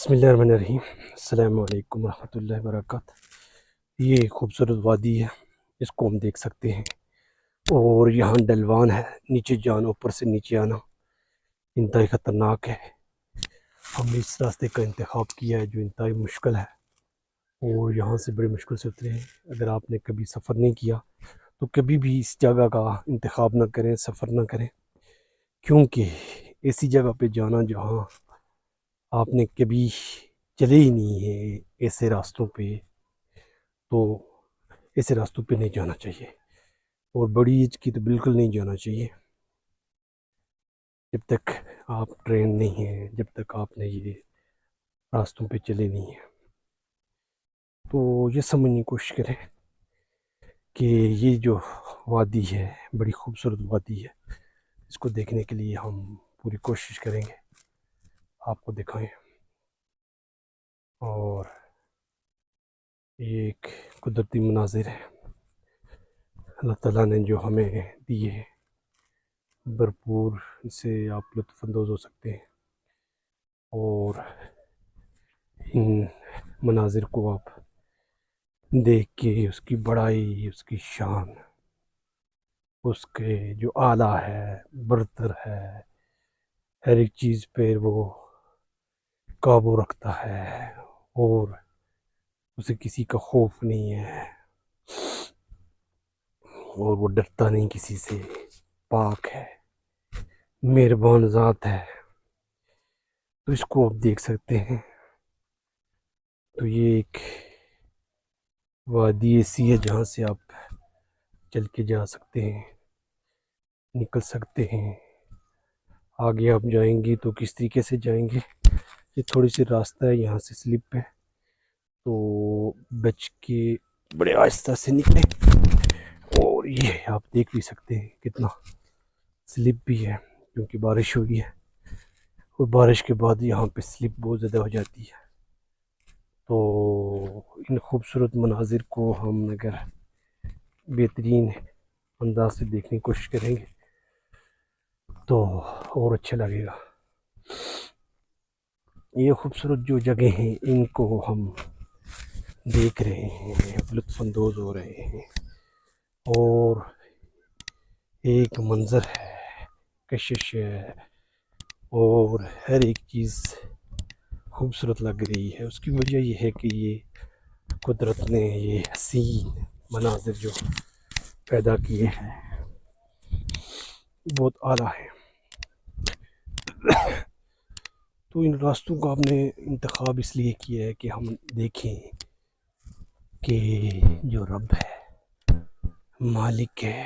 بسم اللہ الرحمن الرحیم۔ السلام علیکم ورحمۃ اللہ وبرکاتہ۔ یہ خوبصورت وادی ہے، اس کو ہم دیکھ سکتے ہیں، اور یہاں ڈلوان ہے، نیچے جانا، اوپر سے نیچے آنا انتہائی خطرناک ہے۔ ہم نے اس راستے کا انتخاب کیا ہے جو انتہائی مشکل ہے، اور یہاں سے بڑی مشکل سے اترے ہیں۔ اگر آپ نے کبھی سفر نہیں کیا تو کبھی بھی اس جگہ کا انتخاب نہ کریں، سفر نہ کریں، کیونکہ ایسی جگہ پہ جانا جہاں آپ نے کبھی چلے ہی نہیں ہے، ایسے راستوں پہ، تو ایسے راستوں پہ نہیں جانا چاہیے، اور بڑی ایج کی تو بالکل نہیں جانا چاہیے جب تک آپ ٹرین نہیں ہیں، جب تک آپ نے یہ راستوں پہ چلے نہیں ہیں۔ تو یہ سمجھنے کی کوشش کریں کہ یہ جو وادی ہے بڑی خوبصورت وادی ہے، اس کو دیکھنے کے لیے ہم پوری کوشش کریں گے آپ کو دکھائیں۔ اور یہ ایک قدرتی مناظر ہے اللہ تعالیٰ نے جو ہمیں دیے ہیں، بھرپور، اس سے آپ لطف اندوز ہو سکتے ہیں، اور ان مناظر کو آپ دیکھ کے اس کی بڑائی، اس کی شان، اس کے جو اعلیٰ ہے، برتر ہے، ہر ایک چیز پہ وہ قابو رکھتا ہے، اور اسے کسی کا خوف نہیں ہے، اور وہ ڈرتا نہیں کسی سے، پاک ہے، مہربان ذات ہے، تو اس کو آپ دیکھ سکتے ہیں۔ تو یہ ایک وادی ایسی ہے جہاں سے آپ چل کے جا سکتے ہیں، نکل سکتے ہیں۔ آگے آپ جائیں گے تو کس طریقے سے جائیں گے، یہ تھوڑی سی راستہ ہے، یہاں سے سلپ ہے، تو بچ کے بڑے آہستہ سے نکلیں۔ اور یہ آپ دیکھ بھی سکتے ہیں کتنا سلپ بھی ہے، کیونکہ بارش ہوئی ہے، اور بارش کے بعد یہاں پہ سلپ بہت زیادہ ہو جاتی ہے۔ تو ان خوبصورت مناظر کو ہم اگر بہترین انداز سے دیکھنے کی کوشش کریں گے تو اور اچھا لگے گا۔ یہ خوبصورت جو جگہ ہیں ان کو ہم دیکھ رہے ہیں، لطف اندوز ہو رہے ہیں، اور ایک منظر ہے، کشش ہے، اور ہر ایک چیز خوبصورت لگ رہی ہے۔ اس کی وجہ یہ ہے کہ یہ قدرت نے یہ حسین مناظر جو پیدا کیے ہیں بہت اعلیٰ ہے۔ تو ان راستوں کا ہم نے انتخاب اس لیے کیا ہے کہ ہم دیکھیں کہ جو رب ہے، مالک ہے،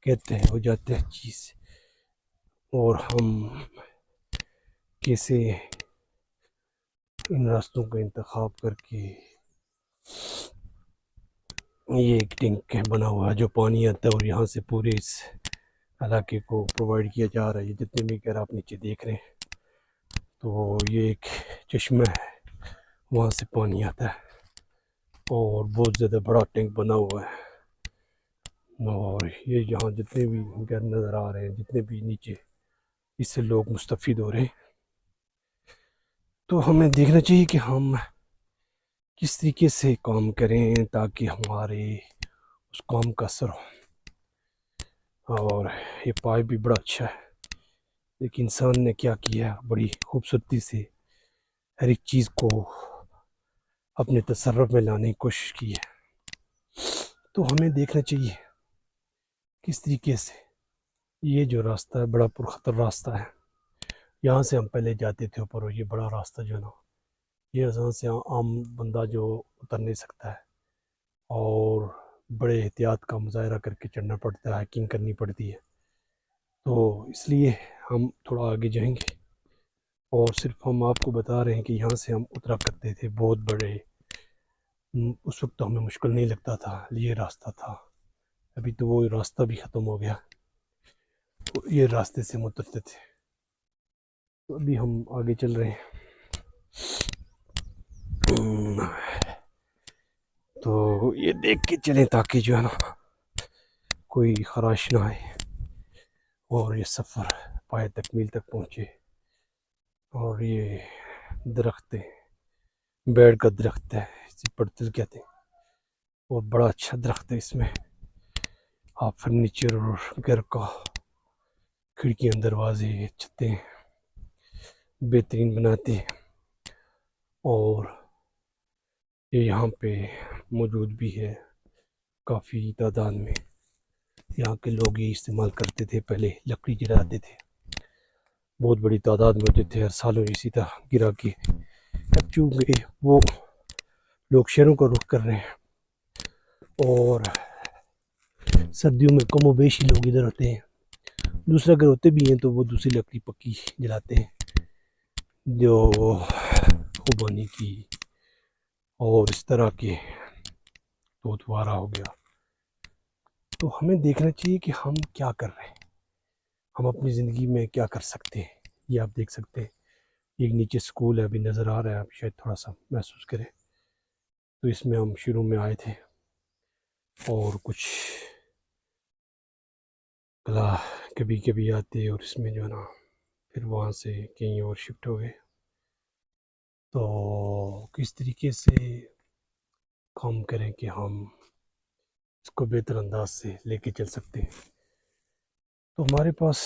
کہتے ہیں ہو جاتے ہیں چیز، اور ہم کیسے ان راستوں کا انتخاب کر کے، یہ ایک ٹینک بنا ہوا ہے جو پانی آتا ہے اور یہاں سے پورے اس علاقے کو پرووائڈ کیا جا رہا ہے۔ جتنے بھی گھر آپ نیچے دیکھ رہے ہیں، تو یہ ایک چشمہ ہے، وہاں سے پانی آتا ہے، اور بہت زیادہ بڑا ٹینک بنا ہوا ہے۔ اور یہ یہاں جتنے بھی گھر نظر آ رہے ہیں، جتنے بھی نیچے، اس سے لوگ مستفید ہو رہے ہیں۔ تو ہمیں دیکھنا چاہیے کہ ہم کس طریقے سے کام کریں تاکہ ہمارے اس کام کا اثر ہو۔ اور یہ پائپ بھی بڑا اچھا ہے، لیکن انسان نے کیا کیا، بڑی خوبصورتی سے ہر ایک چیز کو اپنے تصرف میں لانے کی کوشش کی ہے۔ تو ہمیں دیکھنا چاہیے کس طریقے سے یہ جو راستہ ہے بڑا پرخطر راستہ ہے، یہاں سے ہم پہلے جاتے تھے اوپر، اور یہ بڑا راستہ جو ہے نا، یہ یہاں سے عام بندہ جو اتر نہیں سکتا ہے، اور بڑے احتیاط کا مظاہرہ کر کے چڑھنا پڑتا ہے، ہائکنگ کرنی پڑتی ہے۔ تو اس لیے ہم تھوڑا آگے جائیں گے، اور صرف ہم آپ کو بتا رہے ہیں کہ یہاں سے ہم اترا کرتے تھے بہت بڑے، اس وقت تو ہمیں مشکل نہیں لگتا تھا، یہ راستہ تھا، ابھی تو وہ راستہ بھی ختم ہو گیا، تو یہ راستے سے ہم اترتے تھے۔ تو ابھی ہم آگے چل رہے ہیں، تو یہ دیکھ کے چلیں تاکہ جو ہے نا کوئی خراش نہ آئے، اور یہ سفر پائے تکمیل تک پہنچے۔ اور یہ درخت ہے، بیڑ کا درخت ہے، اسے پڑتل کہتے ہیں، اور بڑا اچھا درخت ہے. اس میں آپ فرنیچر اور گھر کا کھڑکیاں دروازے چھتیں بہترین بناتے ہیں. اور یہ یہاں پہ موجود بھی ہے کافی تعداد میں. یہاں کے لوگ یہ استعمال کرتے تھے، پہلے لکڑی جلاتے تھے، بہت بڑی تعداد میں ہوتے تھے، ہر سال اسی طرح گرا کے. اب چونکہ وہ لوگ شہروں کا رخ کر رہے ہیں اور سردیوں میں کم و بیش ہی لوگ ادھر ہوتے ہیں. دوسرا اگر ہوتے بھی ہیں تو وہ دوسری لکڑی پکی جلاتے ہیں جو خوبانی کی اور اس طرح کے توتوارا ہو گیا. تو ہمیں دیکھنا چاہیے کہ ہم کیا کر رہے ہیں، ہم اپنی زندگی میں کیا کر سکتے ہیں. یہ آپ دیکھ سکتے ہیں، ایک نیچے سکول ہے، ابھی نظر آ رہا ہے، آپ شاید تھوڑا سا محسوس کریں. تو اس میں ہم شروع میں آئے تھے اور کچھ کبھی کبھی آتے اور اس میں جو ہے نا پھر وہاں سے کہیں اور شفٹ ہو گئے. تو کس طریقے سے کام کریں کہ ہم اس کو بہتر انداز سے لے کے چل سکتے ہیں. تو ہمارے پاس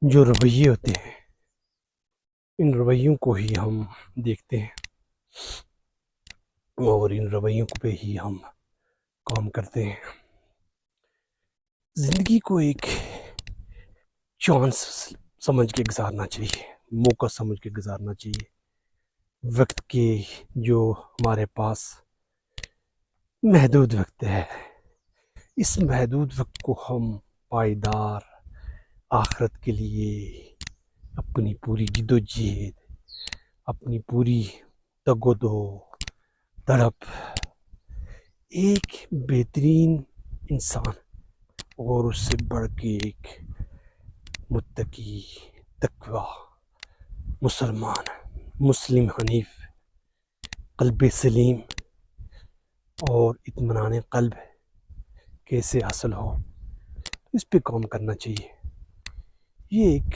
جو رویے ہوتے ہیں، ان رویوں کو ہی ہم دیکھتے ہیں اور ان رویوں پہ ہی ہم کام کرتے ہیں. زندگی کو ایک چانس سمجھ کے گزارنا چاہیے، موقع سمجھ کے گزارنا چاہیے. وقت کے جو ہمارے پاس محدود وقت ہے، اس محدود وقت کو ہم پائیدار آخرت کے لیے اپنی پوری جد و جہد، اپنی پوری تگ و دو تڑپ، ایک بہترین انسان اور اس سے بڑھ کے ایک متقی تقوی مسلمان مسلم حنیف قلب سلیم اور اطمینان قلب کیسے حاصل ہو، اس پہ کام کرنا چاہیے. یہ ایک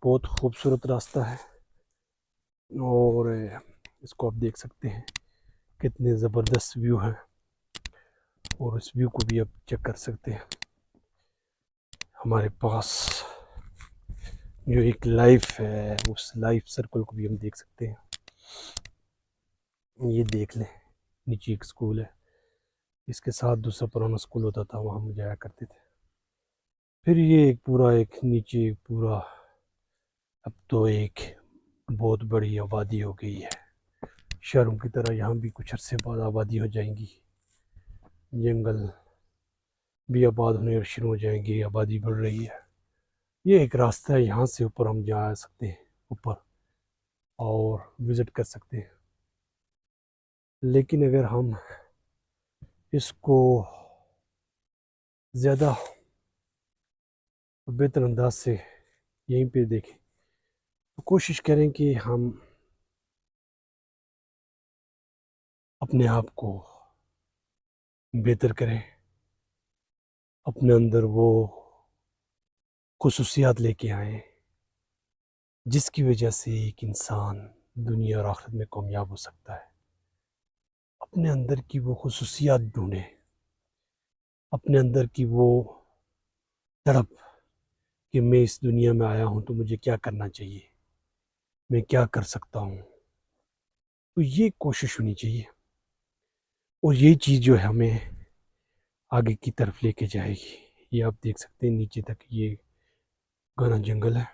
بہت خوبصورت راستہ ہے اور اس کو آپ دیکھ سکتے ہیں کتنے زبردست ویو ہیں، اور اس ویو کو بھی آپ چیک کر سکتے ہیں. ہمارے پاس جو ایک لائف ہے، اس لائف سرکل کو بھی ہم دیکھ سکتے ہیں. یہ دیکھ لیں، نیچے ایک سکول ہے، اس کے ساتھ دوسرا پرانا سکول ہوتا تھا، وہاں ہم جایا کرتے تھے. پھر یہ ایک پورا ایک نیچے پورا اب تو ایک بہت بڑی آبادی ہو گئی ہے، شہروں کی طرح یہاں بھی کچھ عرصے بعد آبادی ہو جائیں گی، جنگل بھی آباد ہونے شروع ہو جائیں گی، آبادی بڑھ رہی ہے. یہ ایک راستہ ہے، یہاں سے اوپر ہم جا سکتے ہیں اوپر اور وزٹ کر سکتے ہیں. لیکن اگر ہم اس کو زیادہ بہتر انداز سے یہیں پہ دیکھیں تو کوشش کریں کہ ہم اپنے آپ کو بہتر کریں، اپنے اندر وہ خصوصیات لے کے آئیں جس کی وجہ سے ایک انسان دنیا اور آخرت میں کامیاب ہو سکتا ہے. اپنے اندر کی وہ خصوصیات ڈھونڈیں، اپنے اندر کی وہ تڑپ کہ میں اس دنیا میں آیا ہوں تو مجھے کیا کرنا چاہیے، میں کیا کر سکتا ہوں. تو یہ کوشش ہونی چاہیے اور یہ چیز جو ہے ہمیں آگے کی طرف لے کے جائے گی. یہ آپ دیکھ سکتے ہیں نیچے تک یہ گھنا جنگل ہے،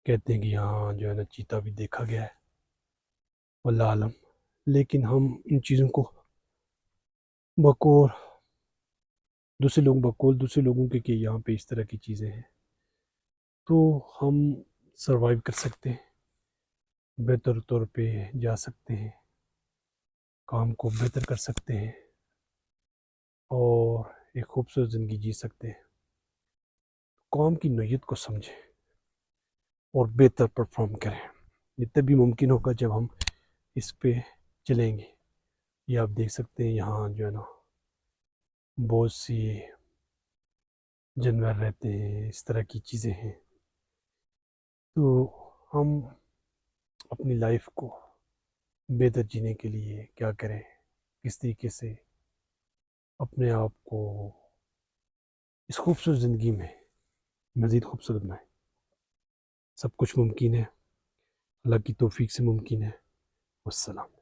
کہتے ہیں کہ یہاں جو ہے نا چیتا بھی دیکھا گیا ہے، واللہ عالم. لیکن ہم ان چیزوں کو بقول دوسرے لوگوں کے کہ یہاں پہ اس طرح کی چیزیں ہیں تو ہم سروائیو کر سکتے ہیں، بہتر طور پہ جا سکتے ہیں، کام کو بہتر کر سکتے ہیں اور ایک خوبصورت زندگی جی سکتے ہیں. کام کی نوعیت کو سمجھیں اور بہتر پرفارم کریں. یہ تبھی ممکن ہوگا جب ہم اس پہ چلیں گے. یہ آپ دیکھ سکتے ہیں یہاں جو ہے نا بہت سی جانور رہتے ہیں، اس طرح کی چیزیں ہیں. تو ہم اپنی لائف کو بہتر جینے کے لیے کیا کریں، کس طریقے سے اپنے آپ کو اس خوبصورت زندگی میں مزید خوبصورت بنائیں۔ سب کچھ ممکن ہے، اللہ کی توفیق سے ممکن ہے۔ والسلام۔